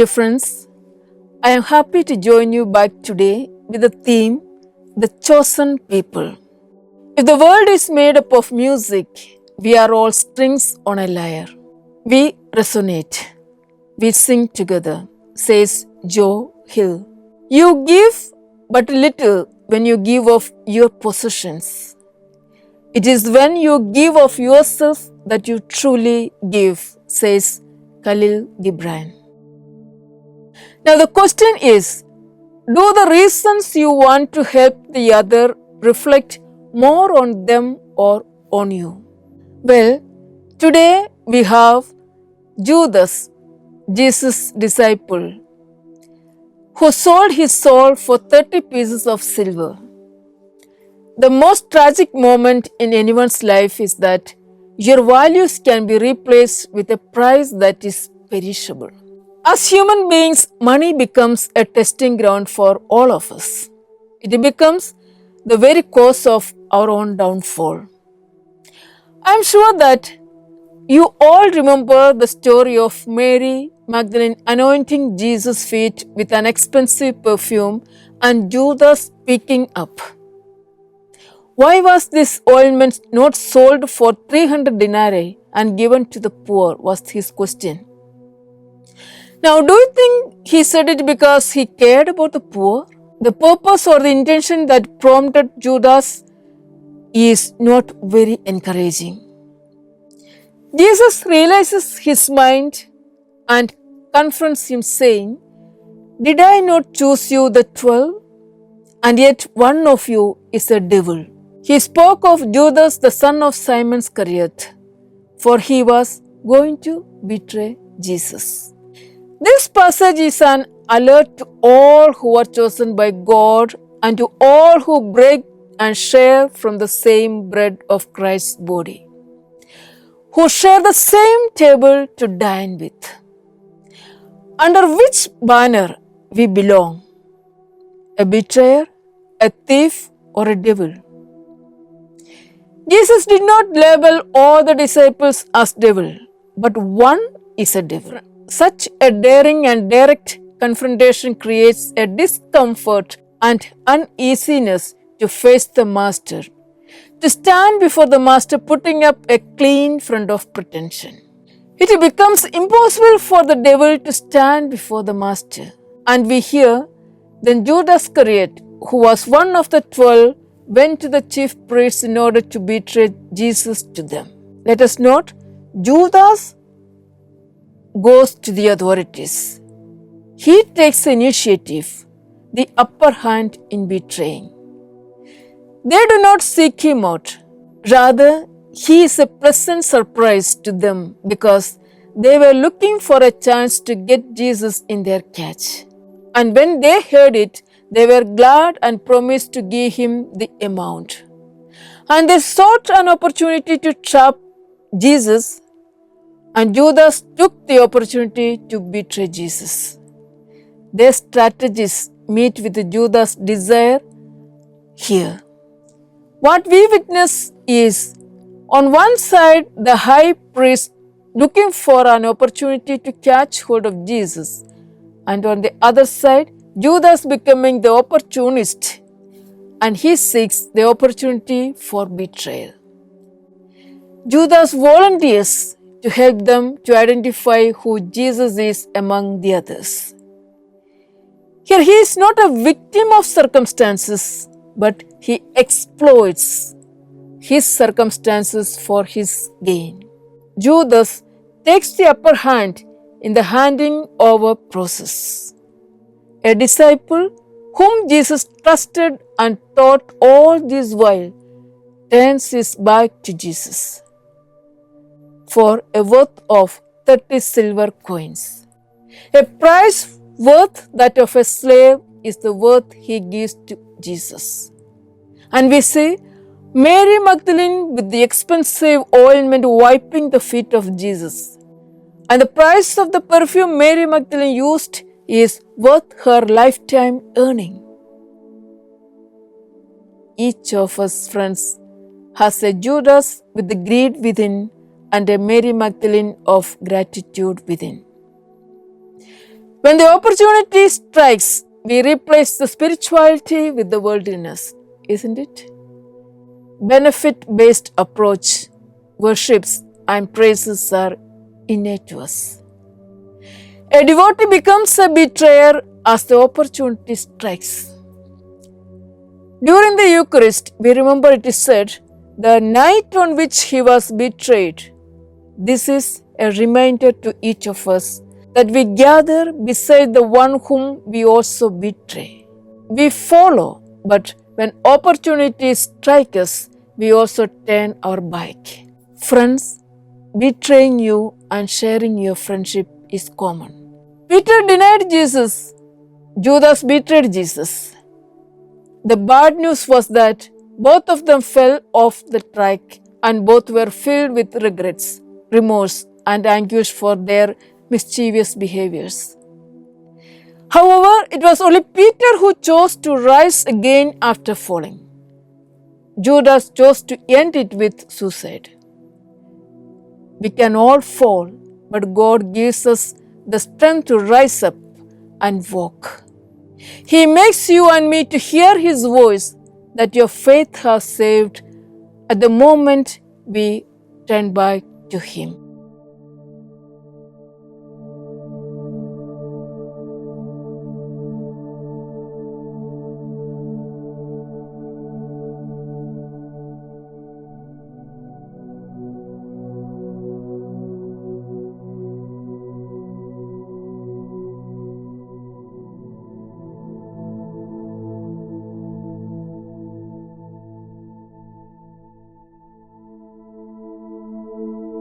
Dear friends, I am happy to join you back today with the theme, The Chosen People. If the world is made up of music, we are all strings on a lyre. We resonate, we sing together, says Joe Hill. You give but little when you give of your possessions. It is when you give of yourself that you truly give, says Khalil Gibran. Now the question is, do the reasons you want to help the other reflect more on them or on you? Well, today we have Judas, Jesus' disciple, who sold his soul for 30 pieces of silver. The most tragic moment in anyone's life is that your values can be replaced with a price that is perishable. As human beings, money becomes a testing ground for all of us. It becomes the very cause of our own downfall. I am sure that you all remember the story of Mary Magdalene anointing Jesus' feet with an expensive perfume and Judas picking up. Why was this ointment not sold for 300 denarii and given to the poor, was his question. Now, do you think he said it because he cared about the poor? The purpose or the intention that prompted Judas is not very encouraging. Jesus realizes his mind and confronts him saying, "Did I not choose you the 12? And yet one of you is a devil." He spoke of Judas, the son of Simon Iscariot, for he was going to betray Jesus. This passage is an alert to all who are chosen by God and to all who break and share from the same bread of Christ's body, who share the same table to dine with. Under which banner we belong? A betrayer, a thief, or a devil? Jesus did not label all the disciples as devil, but one is a devil. Such a daring and direct confrontation creates a discomfort and uneasiness to face the master, to stand before the master putting up a clean front of pretension. It becomes impossible for the devil to stand before the master. And we hear, then Judas Iscariot, who was one of the 12, went to the chief priests in order to betray Jesus to them. Let us note, Judas goes to the authorities. He takes the initiative, the upper hand in betraying. They do not seek him out. Rather, he is a pleasant surprise to them because they were looking for a chance to get Jesus in their catch. And when they heard it, they were glad and promised to give him the amount. And they sought an opportunity to trap Jesus, and Judas took the opportunity to betray Jesus. Their strategies meet with Judas' desire here. What we witness is, on one side, the high priest looking for an opportunity to catch hold of Jesus, and on the other side, Judas becoming the opportunist, and he seeks the opportunity for betrayal. Judas volunteers to help them to identify who Jesus is among the others. Here he is not a victim of circumstances, but he exploits his circumstances for his gain. Judas takes the upper hand in the handing over process. A disciple whom Jesus trusted and taught all this while turns his back to Jesus for a worth of 30 silver coins. A price worth that of a slave is the worth he gives to Jesus. And we see Mary Magdalene with the expensive ointment wiping the feet of Jesus. And the price of the perfume Mary Magdalene used is worth her lifetime earning. Each of us, friends, has a Judas with the greed within and a Mary Magdalene of gratitude within. When the opportunity strikes, we replace the spirituality with the worldliness, isn't it? Benefit-based approach, worships and praises are innate to us. A devotee becomes a betrayer as the opportunity strikes. During the Eucharist, we remember it is said, the night on which he was betrayed. This is a reminder to each of us that we gather beside the one whom we also betray. We follow, but when opportunities strike us, we also turn our back. Friends, betraying you and sharing your friendship is common. Peter denied Jesus. Judas betrayed Jesus. The bad news was that both of them fell off the track and both were filled with regrets, remorse, and anguish for their mischievous behaviors. However, it was only Peter who chose to rise again after falling. Judas chose to end it with suicide. We can all fall, but God gives us the strength to rise up and walk. He makes you and me to hear His voice that your faith has saved at the moment we turn back to Him.